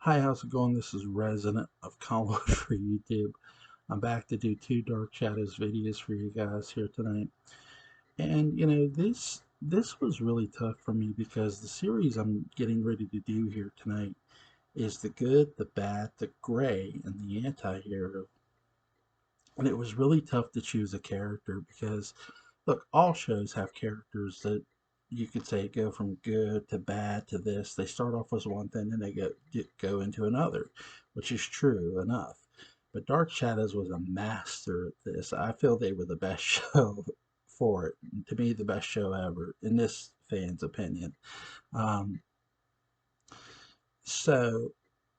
Hi, how's it going? This is Resident of Color for YouTube. I'm back to do two Dark Shadows videos for you guys here tonight. And this was really tough for me because the series I'm getting ready to do here tonight is the good, the bad, the gray, and the anti-hero. And it was really tough to choose a character because look, all shows have characters that you could say go from good to bad to this. They start off as one thing and they go into another, which is true enough. But Dark Shadows was a master at this. I feel they were the best show for it. To me, the best show ever, in this fan's opinion. Um, so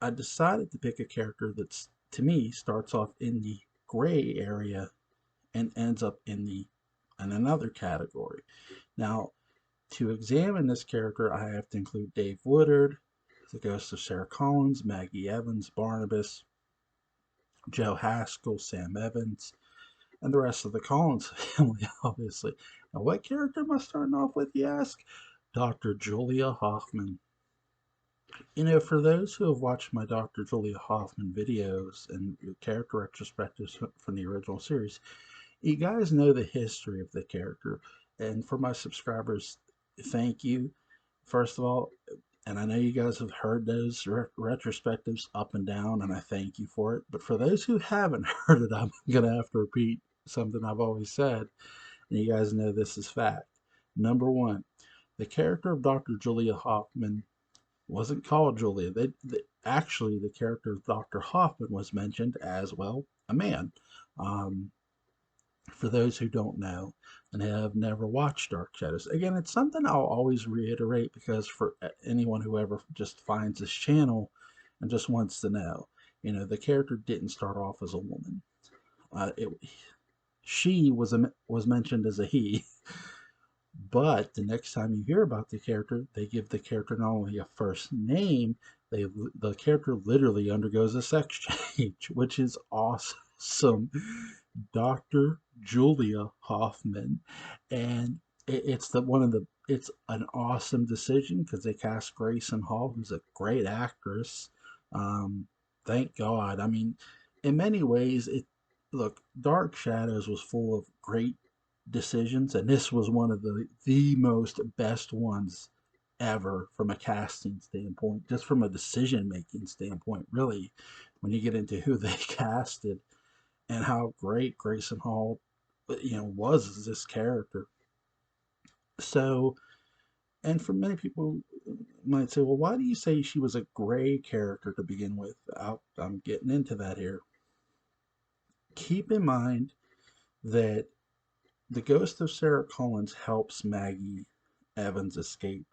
I decided to pick a character that's, to me, starts off in the gray area and ends up in another category. Now, to examine this character, I have to include Dave Woodard, the ghost of Sarah Collins, Maggie Evans, Barnabas, Joe Haskell, Sam Evans, and the rest of the Collins family, obviously. Now, what character am I starting off with, you ask? Dr. Julia Hoffman. For those who have watched my Dr. Julia Hoffman videos and character retrospectives from the original series, you guys know the history of the character. And for my subscribers, thank you. First of all, and I know you guys have heard those retrospectives up and down, and I thank you for it. But for those who haven't heard it, I'm going to have to repeat something I've always said, and you guys know this is fact. Number one, the character of Dr. Julia Hoffman wasn't called Julia. Actually, the character of Dr. Hoffman was mentioned as, well, a man. Um, for those who don't know and have never watched Dark Shadows. Again, it's something I'll always reiterate because for anyone who ever just finds this channel and just wants to know, the character didn't start off as a woman. It She was mentioned as a he, but the next time you hear about the character, they give the character not only a first name, the character literally undergoes a sex change, which is awesome. Dr. Julia Hoffman, and it's an awesome decision because they cast Grayson Hall, who's a great actress. Thank God. I mean, in many ways, it look Dark Shadows was full of great decisions, and this was one of the most best ones ever from a casting standpoint, just from a decision making standpoint. Really, when you get into who they casted and how great Grayson Hall, was as this character. So, and for many people might say, well, why do you say she was a gray character to begin with? I'm getting into that here. Keep in mind that the ghost of Sarah Collins helps Maggie Evans escape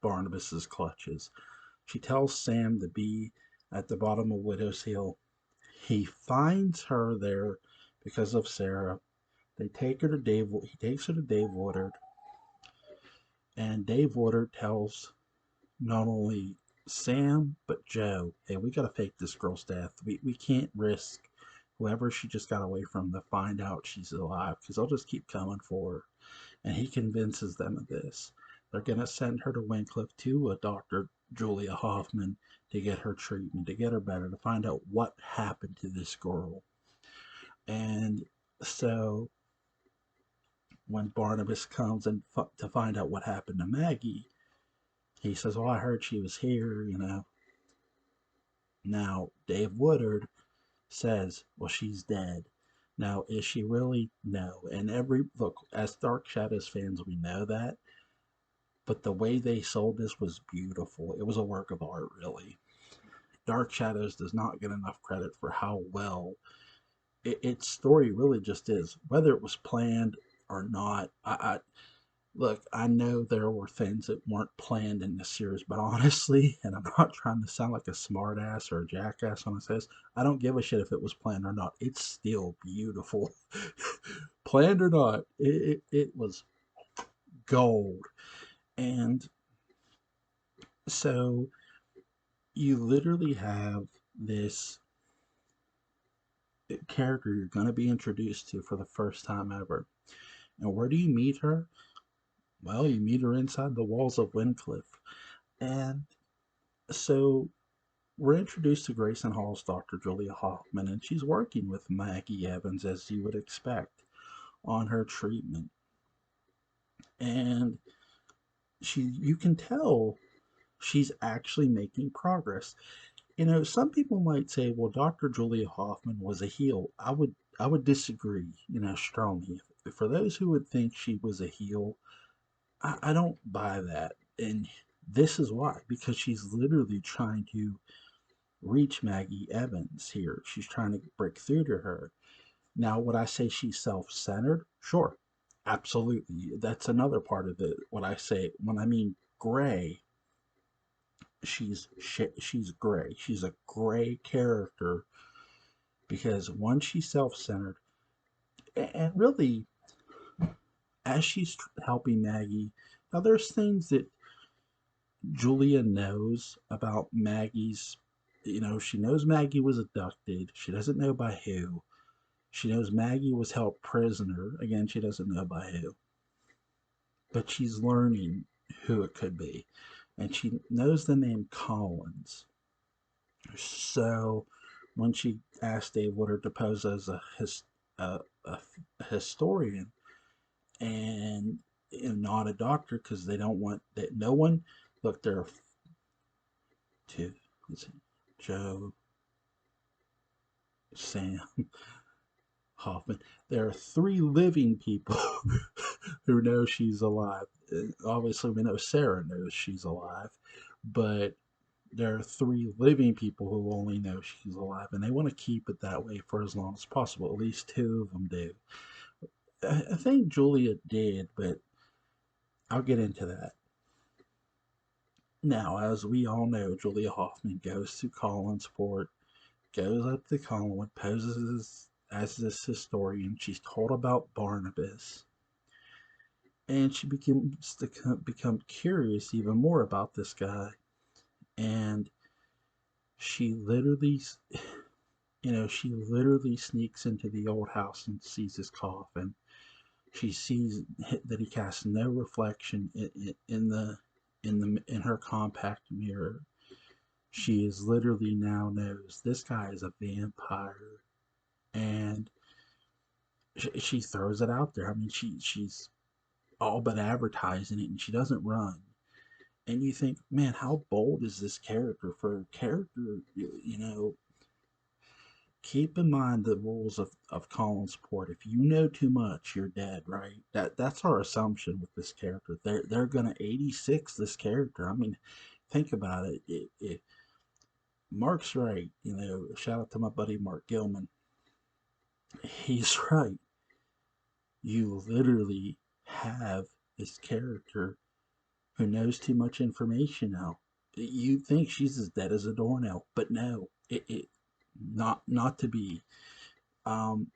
Barnabas's clutches. She tells Sam to be at the bottom of Widow's Hill. He finds her there because of Sarah. They take her to Dave. He takes her to Dave Woodard, and Dave Woodard tells not only Sam but Joe, "Hey, we gotta fake this girl's death. We can't risk whoever she just got away from to find out she's alive because they'll just keep coming for her." And he convinces them of this. They're gonna send her to Wincliffe to a Dr. Julia Hoffman to get her treatment, to get her better, to find out what happened to this girl. And so when Barnabas comes and to find out what happened to Maggie, he says, "Well, I heard she was here." Now, Dave Woodard says, "Well, she's dead." Now, is she really? No. And look, as Dark Shadows fans, we know that. But the way they sold this was beautiful. It was a work of art, really. Dark Shadows does not get enough credit for how well its story really just is. Whether it was planned or not, look, I know there were things that weren't planned in this series, but honestly, and I'm not trying to sound like a smartass or a jackass when I say this, I don't give a shit if it was planned or not. It's still beautiful. Planned or not, it was gold. And so you literally have this character you're going to be introduced to for the first time ever. And where do you meet her? Well, you meet her inside the walls of Wincliffe. And so we're introduced to Grayson Hall's Dr. Julia Hoffman, and she's working with Maggie Evans as you would expect on her treatment. And you can tell she's actually making progress. Some people might say, well, Dr. Julia Hoffman was a heel. I would disagree, strongly. For those who would think she was a heel, I don't buy that. And this is why, because she's literally trying to reach Maggie Evans here. She's trying to break through to her. Now, would I say she's self-centered? Sure. Absolutely. That's another part of it. What I say when I mean gray, she's gray. She's a gray character because one, she's self-centered, and really, as she's helping Maggie, now there's things that Julia knows about Maggie's. She knows Maggie was abducted. She doesn't know by who. She knows Maggie was held prisoner. Again, she doesn't know by who. But she's learning who it could be. And she knows the name Collins. So when she asked Dave Woodard to pose as a historian and not a doctor because they don't want that no one look there are two let's see, Joe, Sam, Hoffman. There are three living people who know she's alive. Obviously, we know Sarah knows she's alive, but there are three living people who only know she's alive, and they want to keep it that way for as long as possible. At least two of them do. I think Julia did, but I'll get into that. Now, as we all know, Julia Hoffman goes to Collinsport, goes up to Collinwood, poses as this historian. She's told about Barnabas, and she begins to become curious even more about this guy. And she literally, she literally sneaks into the old house and sees his coffin. She sees that he casts no reflection in her compact mirror. She is literally now knows this guy is a vampire, and she throws it out there. I mean, she's all but advertising it, and she doesn't run. And you think, man, how bold is this character for a character? Keep in mind the rules of Collinsport. If you know too much, you're dead, right? That's our assumption with this character. They're gonna 86 this character. I mean, think about it. Mark's right. Shout out to my buddy Mark Gilman. He's right. You literally have this character who knows too much information now. You think she's as dead as a doornail, but no, it not to be. When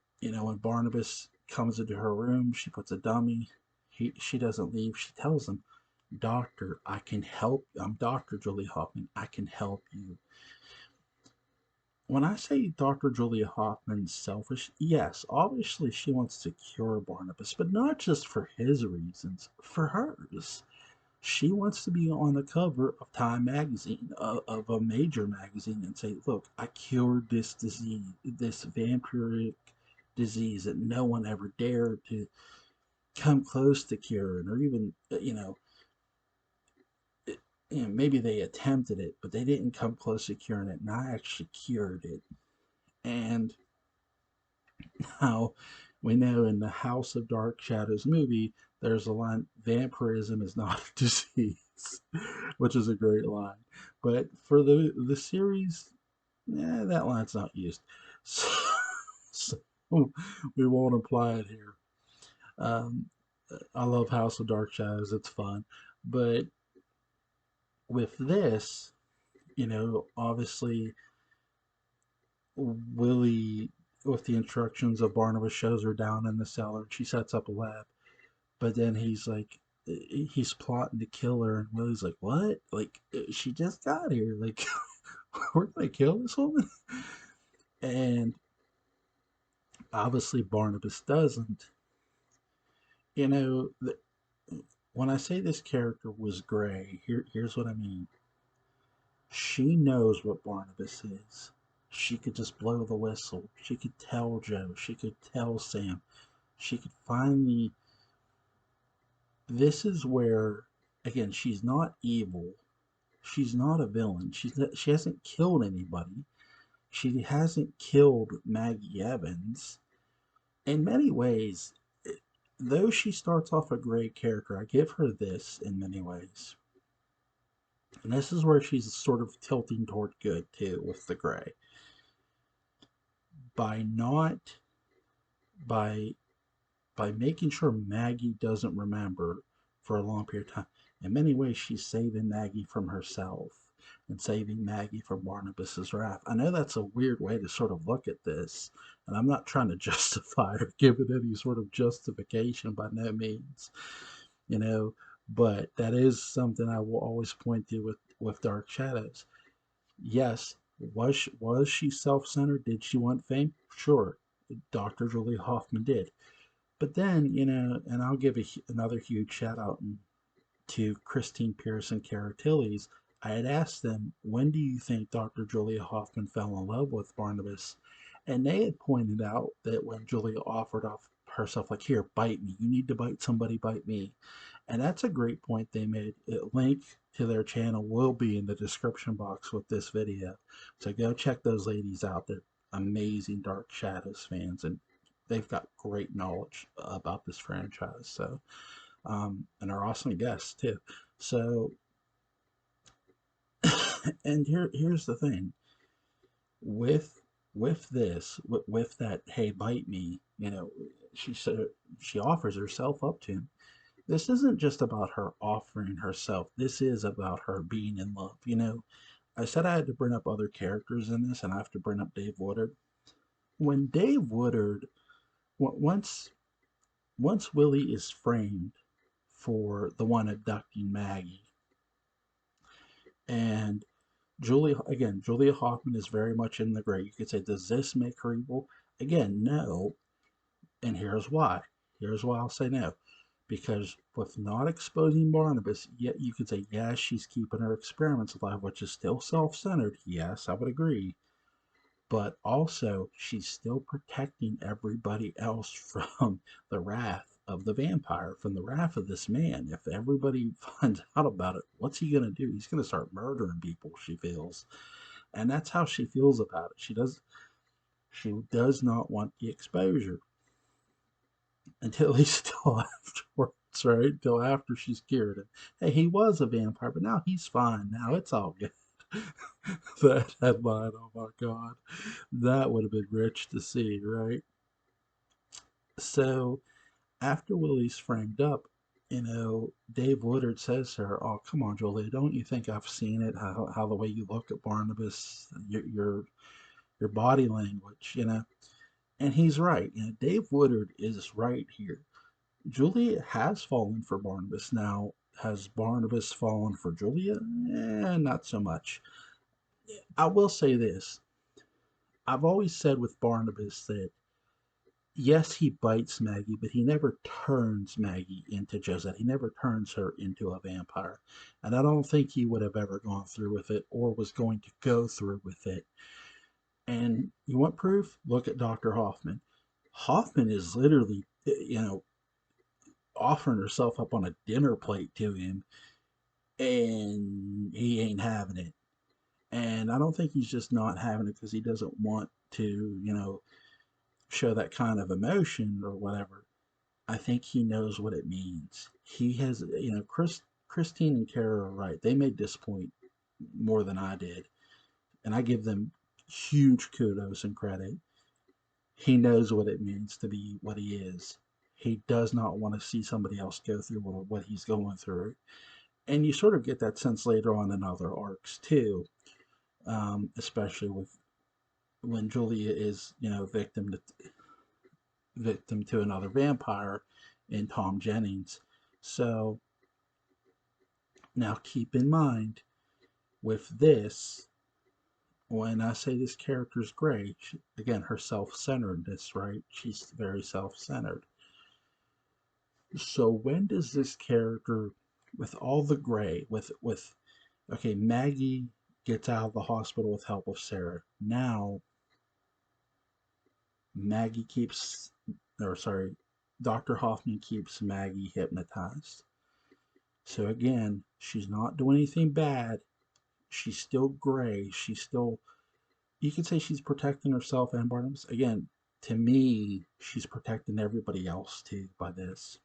Barnabas comes into her room, she puts a dummy. She doesn't leave. She tells him, "Doctor, I can help. I'm Doctor Julie Hoffman. I can help you." When I say Dr. Julia Hoffman's selfish, yes, obviously she wants to cure Barnabas, but not just for his reasons, for hers. She wants to be on the cover of Time magazine, of a major magazine, and say, look, I cured this disease, this vampiric disease that no one ever dared to come close to curing, or even, maybe they attempted it, but they didn't come close to curing it, and I actually cured it. And now we know in the House of Dark Shadows movie, there's a line, vampirism is not a disease, which is a great line. But for the series, that line's not used. So, so we won't apply it here. Um, I love House of Dark Shadows, it's fun. But with this, obviously Willie, with the instructions of Barnabas, shows her down in the cellar. She sets up a lab, but then he's plotting to kill her, and Willie's like, "What? Like she just got here. Like we're gonna kill this woman?" And obviously Barnabas doesn't. You know, when I say this character was gray, here's what I mean. She knows what Barnabas is. She could just blow the whistle. She could tell Joe. She could tell Sam. She could finally. This is where, again, she's not evil. She's not a villain. She hasn't killed anybody. She hasn't killed Maggie Evans. In many ways, though she starts off a great character, I give her this in many ways. And this is where she's sort of tilting toward good too with the gray. By not by by making sure Maggie doesn't remember for a long period of time. In many ways, she's saving Maggie from herself and saving Maggie from Barnabas's wrath. I know that's a weird way to sort of look at this, and I'm not trying to justify or give it any sort of justification by no means, you know, but that is something I will always point to with Dark Shadows. Yes, was she self-centered? Did she want fame? Sure, Dr. Julie Hoffman did. But then, and I'll give another huge shout out to Christine Pierce and Cara Tillies. I had asked them, when do you think Dr. Julia Hoffman fell in love with Barnabas? And they had pointed out that when Julia offered off herself, like, here, bite me. You need to bite somebody, bite me. And that's a great point they made. A link to their channel will be in the description box with this video. So go check those ladies out. They're amazing Dark Shadows fans, and they've got great knowledge about this franchise. So, and are awesome guests too. So, and here's the thing with with that, hey, bite me. She said she offers herself up to him. This isn't just about her offering herself. This is about her being in love. I said I had to bring up other characters in this, and I have to bring up Dave Woodard. When Dave Woodard, once Willie is framed for the one abducting Maggie, and Julia Hoffman is very much in the gray. You could say, does this make her evil? Again, no. And here's why. Here's why I'll say no. Because with not exposing Barnabas, yet you could say, yes, she's keeping her experiments alive, which is still self centered. Yes, I would agree. But also, she's still protecting everybody else from the wrath of the vampire, from the wrath of this man. If everybody finds out about it, what's he going to do? He's going to start murdering people, she feels. And that's how she feels about it. She does not want the exposure until at least till afterwards, right? Until after she's cured him. Hey, he was a vampire, but now he's fine. Now it's all good. That headline, oh my god, that would have been rich to see, right? So after Willie's framed up, Dave Woodard says to her, "Oh, come on, Julie, don't you think I've seen it? How the way you look at Barnabas, your body language, And he's right. Dave Woodard is right here. Julia has fallen for Barnabas. Now, has Barnabas fallen for Julia? Not so much. I will say this. I've always said with Barnabas that yes, he bites Maggie, but he never turns Maggie into Josette. He never turns her into a vampire. And I don't think he would have ever gone through with it or was going to go through with it. And you want proof? Look at Dr. Hoffman. Hoffman is literally, offering herself up on a dinner plate to him, and he ain't having it. And I don't think he's just not having it because he doesn't want to, show that kind of emotion or whatever. I think he knows what it means. He has, Christine and Kara are right. They made this point more than I did, and I give them huge kudos and credit. He knows what it means to be what he is. He does not want to see somebody else go through what he's going through. And you sort of get that sense later on in other arcs too, especially with when Julia is, victim to another vampire in Tom Jennings. So now keep in mind with this, when I say this character's great, again, her self-centeredness, right? She's very self-centered. So when does this character, with all the gray, with okay, Maggie gets out of the hospital with help of Sarah. Now, Maggie keeps, or sorry, Dr. Hoffman keeps Maggie hypnotized. So again, she's not doing anything bad. She's still gray. She's still, you could say she's protecting herself and Barnabas. Again, to me, she's protecting everybody else too by this.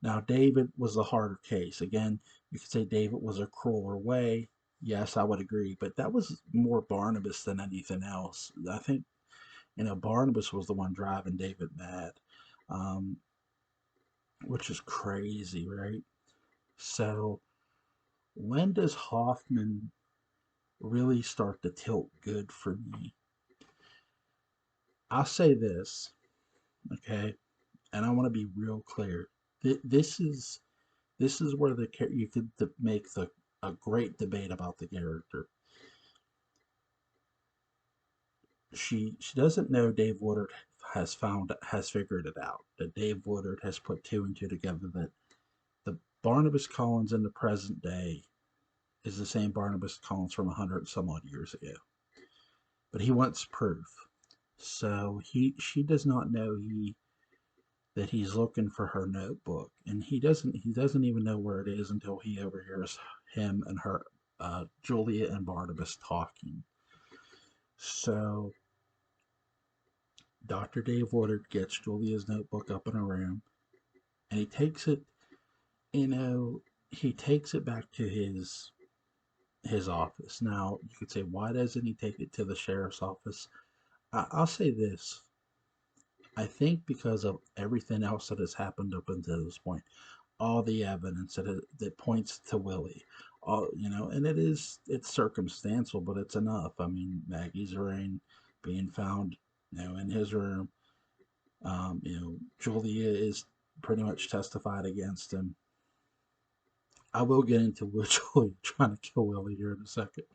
Now, David was a harder case. Again, you could say David was a crueler way. Yes, I would agree, but that was more Barnabas than anything else. I think, Barnabas was the one driving David mad, um, which is crazy, right? So, when does Hoffman really start to tilt good for me? I'll say this, okay, and I want to be real clear. This is where you could make a great debate about the character. She doesn't know Dave Woodard has figured it out. That Dave Woodard has put two and two together, that the Barnabas Collins in the present day is the same Barnabas Collins from 100 some odd years ago. But he wants proof. So she does not know that he's looking for her notebook, and he doesn't even know where it is until he overhears him and her, Julia and Barnabas, talking. So Dr. Dave Woodard gets Julia's notebook up in a room, and you know, he takes it back to his office. Now, you could say, why doesn't he take it to the sheriff's office? I'll say this. I think because of everything else that has happened up until this point, all the evidence that points to Willie, and it's circumstantial, but it's enough. I mean, Maggie's ring being found, in his room. Julia is pretty much testified against him. I will get into Julia trying to kill Willie here in a second.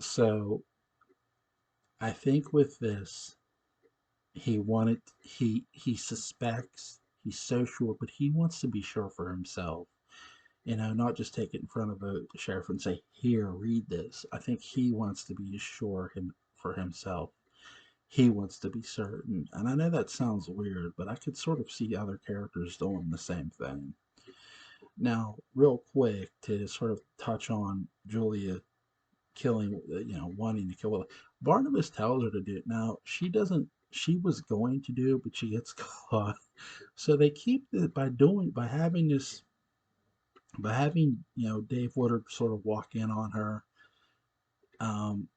So I think with this, he suspects, he's so sure, but he wants to be sure for himself. Not just take it in front of the sheriff and say, "Here, read this." I think he wants to be sure for himself. He wants to be certain. And I know that sounds weird, but I could sort of see other characters doing the same thing. Now, real quick, to sort of touch on Julia killing, wanting to kill Willie. Barnabas tells her to do it. Now, she doesn't, she was going to do it, but she gets caught. So they keep it by having, Dave Woodard sort of walk in on her. Um,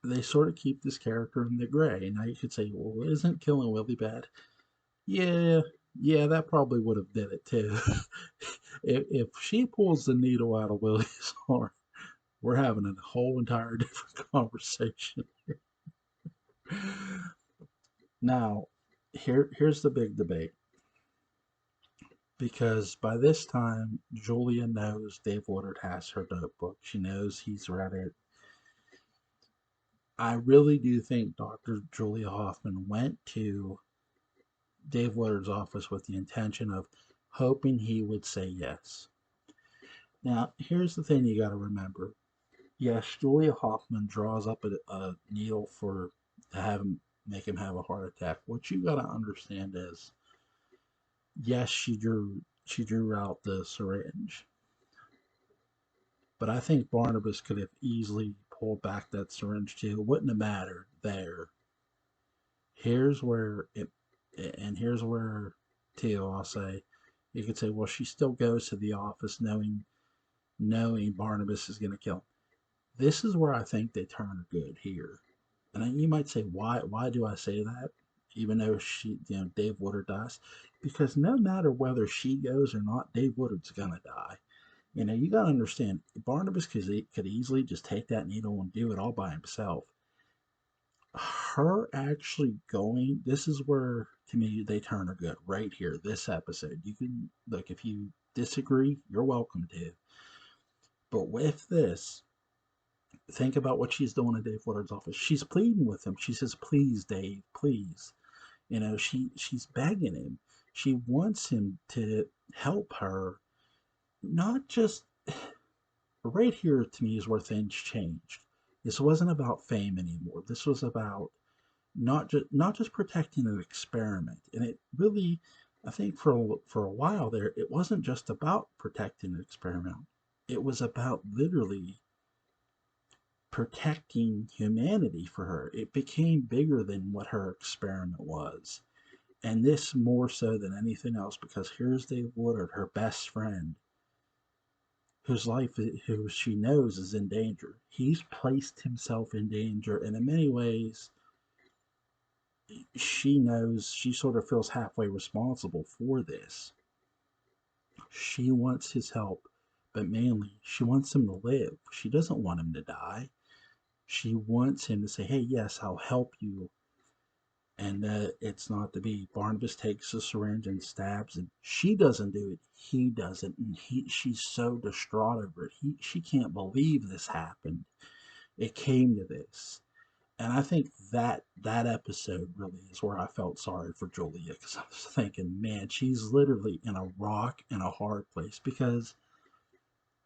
they sort of keep this character in the gray. Now you could say, well, isn't killing Willie bad? Yeah, yeah, that probably would have did it too. If she pulls the needle out of Willie's arm, we're having a whole entire different conversation. Now, here's the big debate, because by this time Julia knows Dave Woodard has her notebook. She knows he's read it. I really do think Dr. Julia Hoffman went to Dave Woodard's office with the intention of hoping he would say yes. Now, here's the thing you got to remember. Yes, Julia Hoffman draws up a needle to make him have a heart attack. What you got to understand is, yes, she drew out the syringe, but I think Barnabas could have easily pulled back that syringe too. It wouldn't have mattered there. Here's where it, and here's where, too, I'll say, you could say, well, she still goes to the office knowing Barnabas is going to kill him. This is where I think they turn good here. And you might say, why do I say that? Even though Dave Woodard dies, because no matter whether she goes or not, Dave Woodard's gonna die. You gotta understand, Barnabas could easily just take that needle and do it all by himself. Her actually going, this is where, to me, they turn her good right here. This episode, you can look, if you disagree, you're welcome to. But with this, think about what she's doing in Dave Woodard's office. She's pleading with him. She says, "Please, Dave, please." She's begging him. She wants him to help her, not just right here to me is where things changed. This wasn't about fame anymore. This was about not just protecting an experiment. And it really, I think for a while there, it wasn't just about protecting an experiment. It was about literally protecting humanity for her. It became bigger than what her experiment was. And this more so than anything else, because here's Dave Woodard, her best friend, whose life, who she knows is in danger. He's placed himself in danger, and in many ways, she knows, she sort of feels halfway responsible for this. She wants his help, but mainly she wants him to live. She doesn't want him to die. She wants him to say, hey, yes, I'll help you. And it's not to be. Barnabas takes a syringe and stabs, and she doesn't do it. He does it, and she's so distraught over it. She can't believe this happened. It came to this. And I think that episode really is where I felt sorry for Julia, because I was thinking, man, she's literally in a rock and a hard place. Because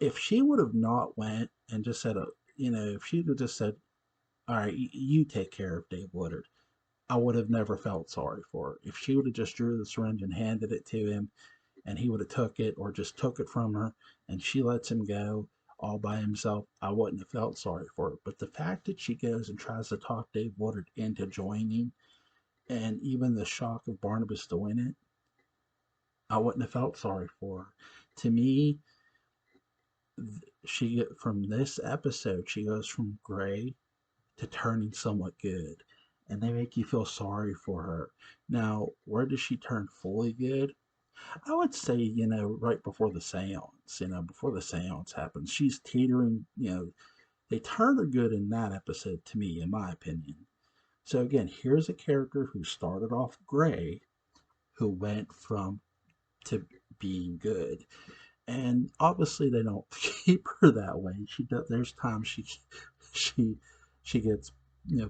if she would have not went and just said, if she would have just said, all right, you take care of Dave Woodard, I would have never felt sorry for her. If she would have just drew the syringe and handed it to him, and he would have took it or just took it from her, and she lets him go all by himself, I wouldn't have felt sorry for her. But the fact that she goes and tries to talk Dave Woodard into joining, and even the shock of Barnabas doing it, I wouldn't have felt sorry for her. To me, she, from this episode, she goes from gray to turning somewhat good, and they make you feel sorry for her. Now, where does she turn fully good? I would say, right before the seance, before the seance happens, she's teetering, they turn her good in that episode to me, in my opinion. So again, here's a character who started off gray, who went from to being good. And obviously they don't keep her that way. She does, there's times she she gets,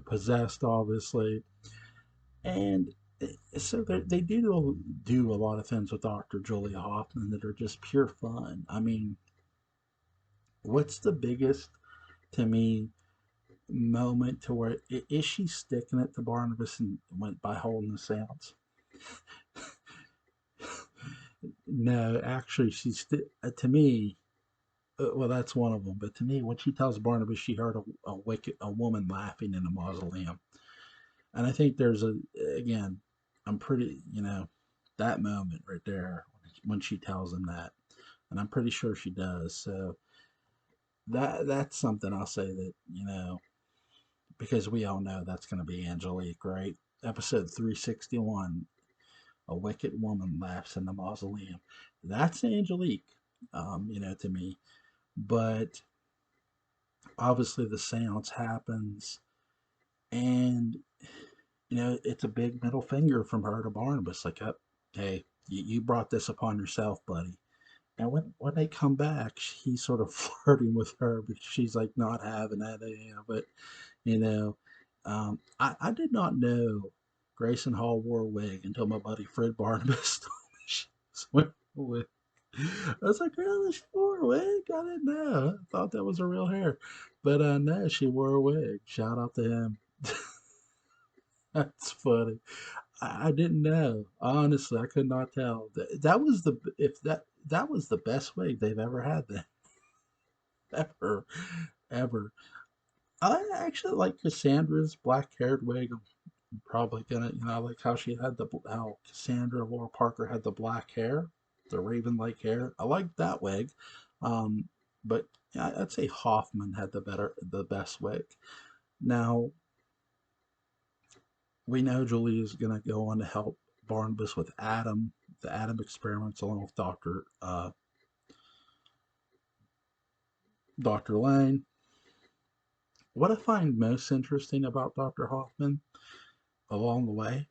possessed, obviously. And so they do a lot of things with Dr. Julia Hoffman that are just pure fun. I mean, what's the biggest, to me, moment to where is she sticking it to Barnabas and went by holding the seance? No, actually, to me. Well, that's one of them. But to me, when she tells Barnabas she heard a woman laughing in a mausoleum, and I think there's again, I'm pretty, that moment right there when she tells him that, and I'm pretty sure she does. So that's something I'll say that, because we all know that's going to be Angelique, right? Episode 361, a wicked woman laughs in the mausoleum. That's Angelique, to me. But obviously the seance happens, and it's a big middle finger from her to Barnabas, like, hey, you brought this upon yourself, buddy. And when they come back, he's sort of flirting with her, but she's like not having that. But you know, I did not know Grayson Hall wore a wig until my buddy Fred Barnabas told me she was wearing a wig. I was like, really, she wore a wig? I didn't know. I thought that was her real hair, but no, she wore a wig. Shout out to him. That's funny. I didn't know. Honestly, I could not tell. That was the if that was the best wig they've ever had. Then ever, ever. I actually like Cassandra's black-haired wig. I'm probably gonna, I like how she had how Cassandra Laura Parker had the black hair, the raven-like hair. I like that wig. Um, but yeah, I'd say Hoffman had the best wig. Now we know Julie is gonna go on to help Barnabas with Adam, the Adam experiments, along with Doctor Lane. What I find most interesting about Dr. Hoffman along the way,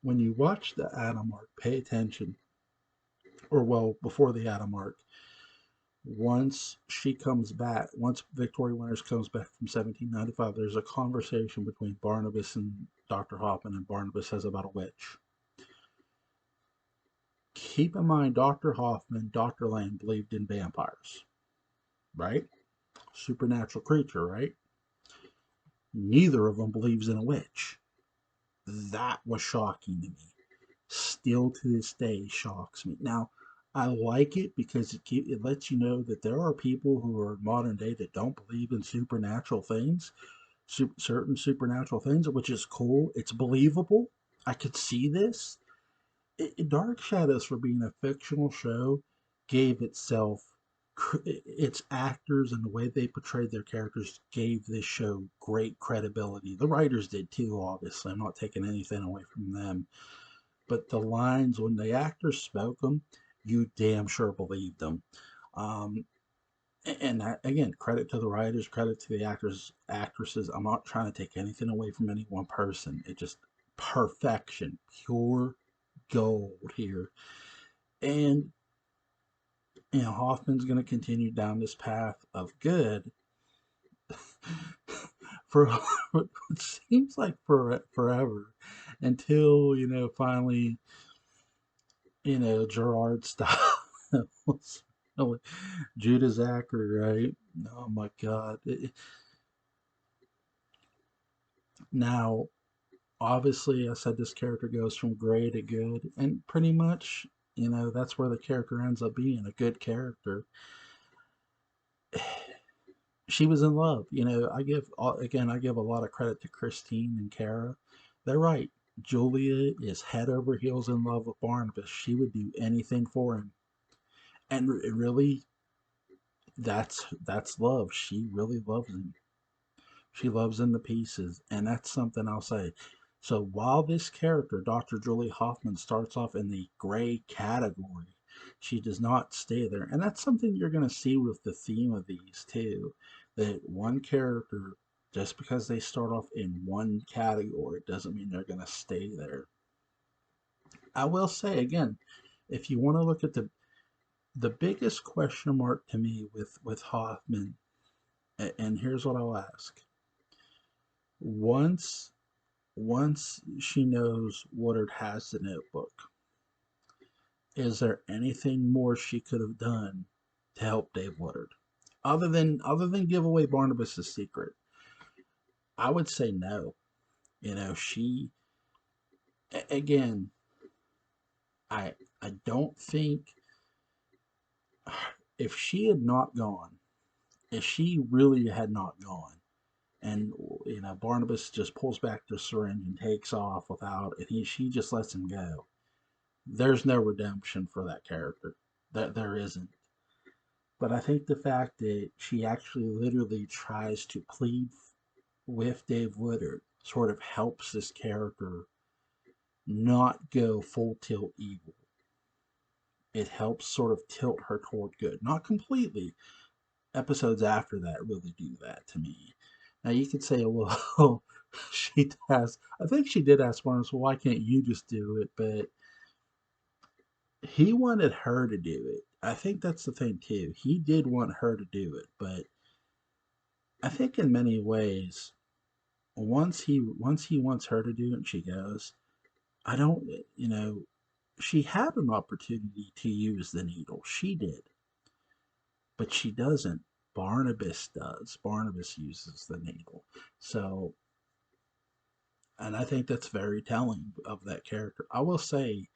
when you watch the Adam arc, pay attention, or well, before the Adam arc, once Victoria Winters comes back from 1795, there's a conversation between Barnabas and Dr. Hoffman, and Barnabas says about a witch. Keep in mind, Dr. Hoffman, Dr. Lane believed in vampires, right? supernatural creature, right? Neither of them believes in a witch. That was shocking to me. Still to this day shocks me. Now, I like it because it lets you know that there are people who are modern day that don't believe in supernatural things, certain supernatural things, which is cool. It's believable. I could see this. Dark Shadows, for being a fictional show, gave itself its actors and the way they portrayed their characters gave this show great credibility. The writers did too, obviously. I'm not taking anything away from them, but the lines when the actors spoke them, you damn sure believed them. Um, and that, again, credit to the writers, credit to the actors, actresses. I'm not trying to take anything away from any one person. It just perfection, pure gold here. And Hoffman's going to continue down this path of good for what seems like forever, until finally Gerard Styles, Judah Zachary, right? Oh my God! Now, obviously, I said this character goes from gray to good, and pretty much, that's where the character ends up being a good character. She was in love. I give a lot of credit to Christine and Kara. They're right. Julia is head over heels in love with Barnabas. She would do anything for him, and really, that's love. She really loves him. She loves him to pieces, and that's something I'll say. So while this character, Dr. Julie Hoffman, starts off in the gray category, she does not stay there. And that's something you're going to see with the theme of these too. That one character, just because they start off in one category, doesn't mean they're going to stay there. I will say again, if you want to look at the biggest question mark to me with Hoffman, and here's what I'll ask: once once she knows Woodard has the notebook, is there anything more she could have done to help Dave Woodard, other than give away Barnabas's secret? I would say no. She, again, I I don't think, if she had not gone, if she really had not gone, and Barnabas just pulls back the syringe and takes off without, and she just lets him go, there's no redemption for that character. That there isn't. But I think the fact that she actually literally tries to plead with Dave Woodard sort of helps this character not go full tilt evil. It helps sort of tilt her toward good. Not completely. Episodes after that really do that to me. Now you could say, well, she has. I think she did ask Barnes, well, why can't you just do it? But he wanted her to do it. I think that's the thing too. He did want her to do it, but I think in many ways, once he wants her to do it and she goes, I don't, she had an opportunity to use the needle. She did, but she doesn't. Barnabas does. Barnabas uses the needle. So, and I think that's very telling of that character. I will say,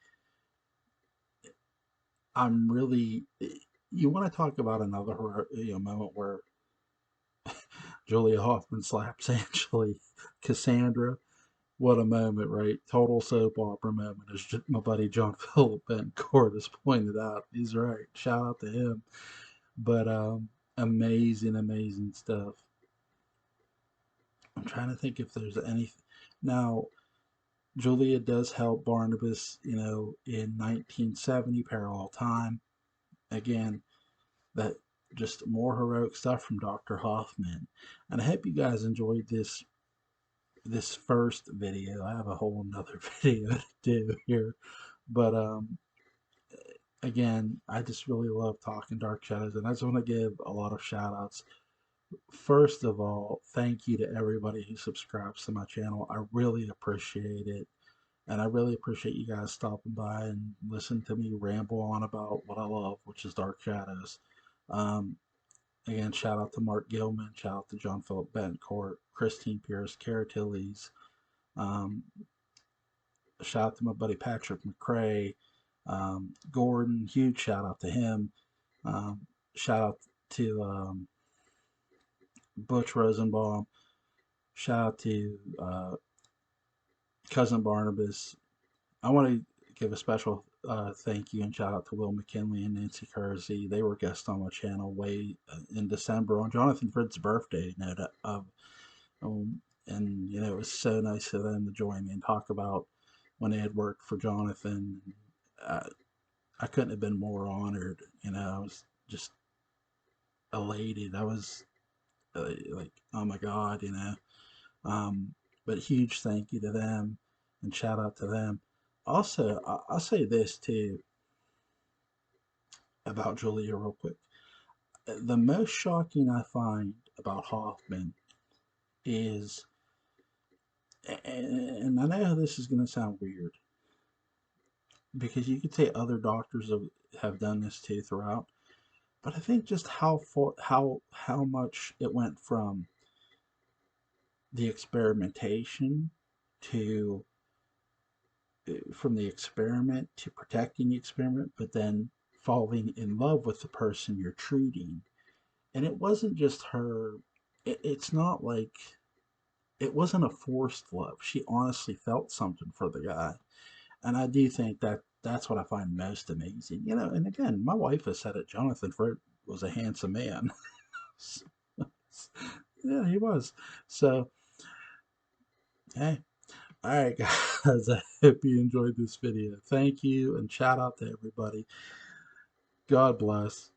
I'm really. You want to talk about another moment where Julia Hoffman slaps Angela Cassandra? What a moment, right? Total soap opera moment, as my buddy John Philip Bencourt has pointed out. He's right. Shout out to him. But amazing, amazing stuff. I'm trying to think if there's any. Now, Julia does help Barnabas, in 1970 Parallel Time. Again, that just more heroic stuff from Dr. Hoffman. And I hope you guys enjoyed this first video. I have a whole nother video to do here. But again, I just really love talking Dark Shadows, and I just want to give a lot of shout outs. First of all, thank you to everybody who subscribes to my channel. I really appreciate it. And I really appreciate you guys stopping by and listening to me ramble on about what I love, which is Dark Shadows. Um, Again, shout out to Mark Gilman, shout out to John Philip Bencourt, Christine Pierce, Cara Tillies, um, shout out to my buddy Patrick McCray, Gordon, huge shout out to him. Um, Shout out to Butch Rosenbaum. Shout out to Cousin Barnabas. I want to give a special thank you and shout out to Will McKinley and Nancy Kersey. They were guests on my channel way in December on Jonathan Frid's birthday. And it was so nice of them to join me and talk about when they had worked for Jonathan. Uh, I couldn't have been more honored. I was just elated. I was like, oh my God. But huge thank you to them and shout out to them. Also, I'll say this too about Julia real quick. The most shocking I find about Hoffman is, and I know this is going to sound weird, because you could say other doctors have done this too throughout, but I think just how much it went the experimentation to from the experiment to protecting the experiment, but then falling in love with the person you're treating. And it wasn't just her. It's not like it wasn't a forced love. She honestly felt something for the guy, and I do think that's what I find most amazing. And again, my wife has said it. Jonathan Frid was a handsome man. Yeah, he was. So, hey, all right, guys. I hope you enjoyed this video. Thank you, and shout out to everybody. God bless.